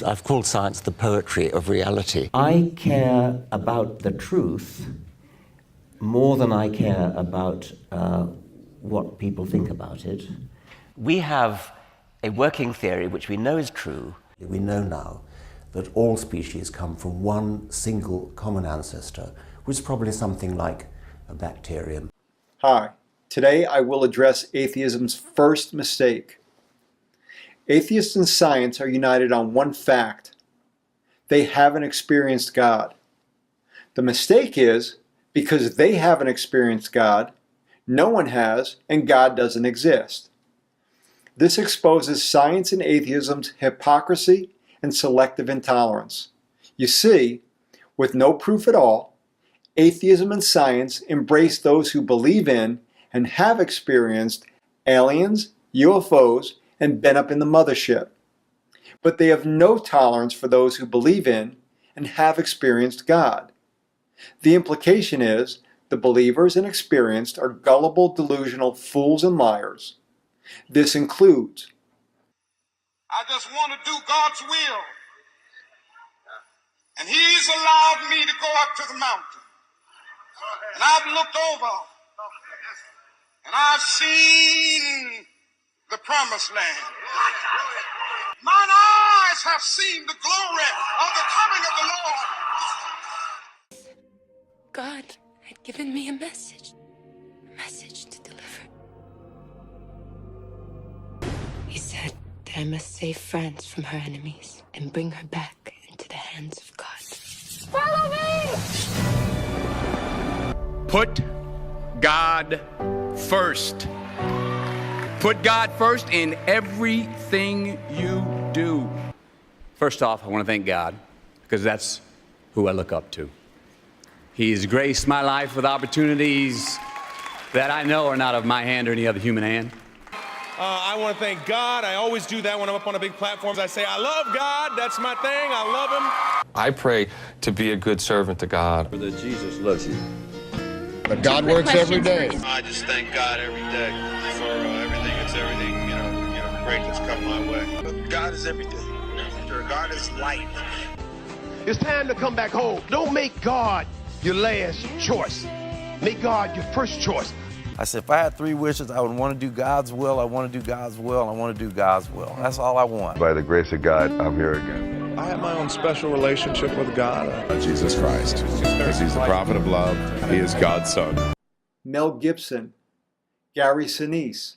I've called science the poetry of reality. I care about the truth more than I care about what people think about it. We have a working theory which we know is true. We know now that all species come from one single common ancestor, which is probably something like a bacterium. Hi, today I will address atheism's first mistake. Atheists and science are united on one fact. They haven't experienced God. The mistake is, because they haven't experienced God, no one has, and God doesn't exist. This exposes science and atheism's hypocrisy and selective intolerance. You see, with no proof at all, atheism and science embrace those who believe in and have experienced aliens, UFOs, and been up in the mothership. But they have no tolerance for those who believe in and have experienced God. The implication is the believers and experienced are gullible, delusional fools and liars. This includes, I just want to do God's will. And He's allowed me to go up to the mountain. And I've looked over and I've seen the promised land. Mine eyes have seen the glory of the coming of the Lord. God had given me a message to deliver. He said that I must save France from her enemies and bring her back into the hands of God. Follow me! Put God first. Put God first in everything you do. First off, I want to thank God, because that's who I look up to. He's graced my life with opportunities that I know are not of my hand or any other human hand. I want to thank God. I always do that when I'm up on a big platform. I say, I love God. That's my thing. I love Him. I pray to be a good servant to God. That Jesus loves you. But God works every day. I just thank God every day for everything. It's everything, great that's come my way. But God is everything. God is life. It's time to come back home. Don't make God your last choice. Make God your first choice. I said, if I had three wishes, I would want to do God's will, I want to do God's will, and I want to do God's will. That's all I want. By the grace of God, I'm here again. I have my own special relationship with God. Jesus Christ, because He's the prophet of love. He is God's Son. Mel Gibson, Gary Sinise,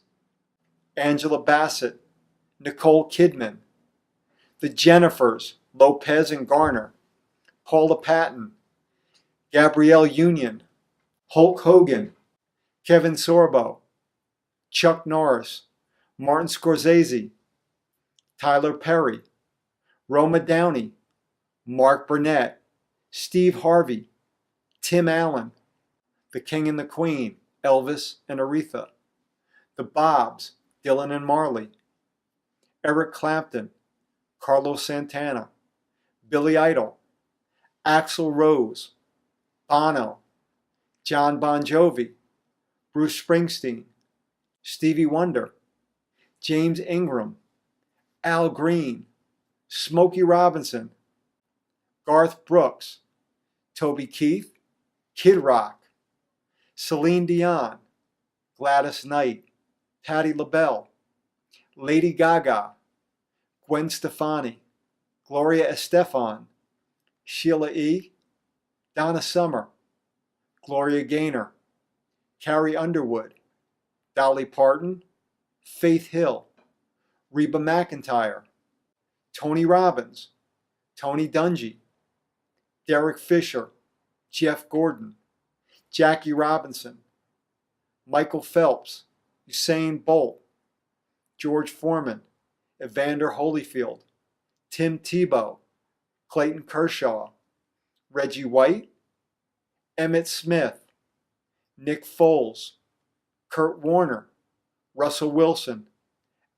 Angela Bassett, Nicole Kidman, the Jennifers, Lopez and Garner, Paula Patton, Gabrielle Union, Hulk Hogan, Kevin Sorbo, Chuck Norris, Martin Scorsese, Tyler Perry, Roma Downey, Mark Burnett, Steve Harvey, Tim Allen, the King and the Queen, Elvis and Aretha, the Bobs, Dylan and Marley, Eric Clapton, Carlos Santana, Billy Idol, Axl Rose, Bono, John Bon Jovi, Bruce Springsteen, Stevie Wonder, James Ingram, Al Green, Smokey Robinson, Garth Brooks, Toby Keith, Kid Rock, Celine Dion, Gladys Knight, Patti LaBelle, Lady Gaga, Gwen Stefani, Gloria Estefan, Sheila E., Donna Summer, Gloria Gaynor, Carrie Underwood, Dolly Parton, Faith Hill, Reba McEntire, Tony Robbins, Tony Dungy, Derek Fisher, Jeff Gordon, Jackie Robinson, Michael Phelps, Usain Bolt, George Foreman, Evander Holyfield, Tim Tebow, Clayton Kershaw, Reggie White, Emmett Smith, Nick Foles, Kurt Warner, Russell Wilson,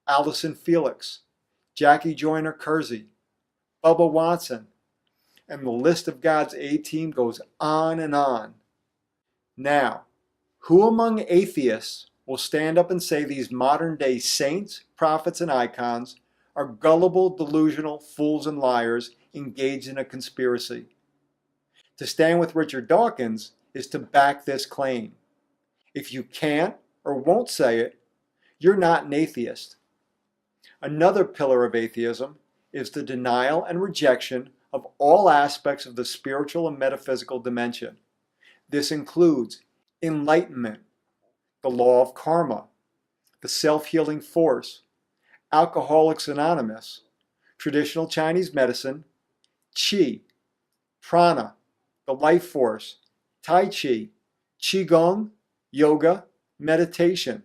Allison Felix, Jackie Joyner-Kersee, Bubba Watson, and the list of God's A-team goes on and on. Now, who among atheists will stand up and say these modern-day saints, prophets, and icons are gullible, delusional fools and liars engaged in a conspiracy. To stand with Richard Dawkins is to back this claim. If you can't or won't say it, you're not an atheist. Another pillar of atheism is the denial and rejection of all aspects of the spiritual and metaphysical dimension. This includes enlightenment, the law of karma, the self-healing force, Alcoholics Anonymous, traditional Chinese medicine, qi, prana, the life force, tai chi, qigong, yoga, meditation,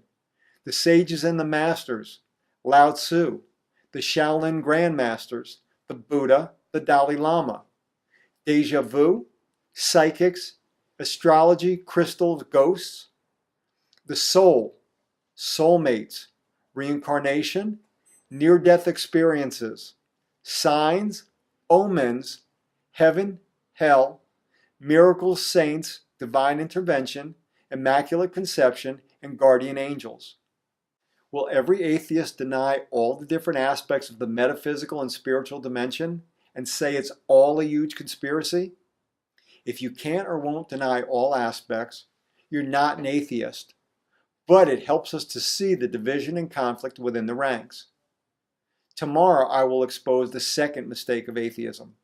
the sages and the masters, Lao Tzu, the Shaolin grandmasters, the Buddha, the Dalai Lama, deja vu, psychics, astrology, crystals, ghosts, the soul, soulmates, reincarnation, near-death experiences, signs, omens, heaven, hell, miracles, saints, divine intervention, immaculate conception, and guardian angels. Will every atheist deny all the different aspects of the metaphysical and spiritual dimension and say it's all a huge conspiracy? If you can't or won't deny all aspects, you're not an atheist, but it helps us to see the division and conflict within the ranks. Tomorrow I will expose the second mistake of atheism.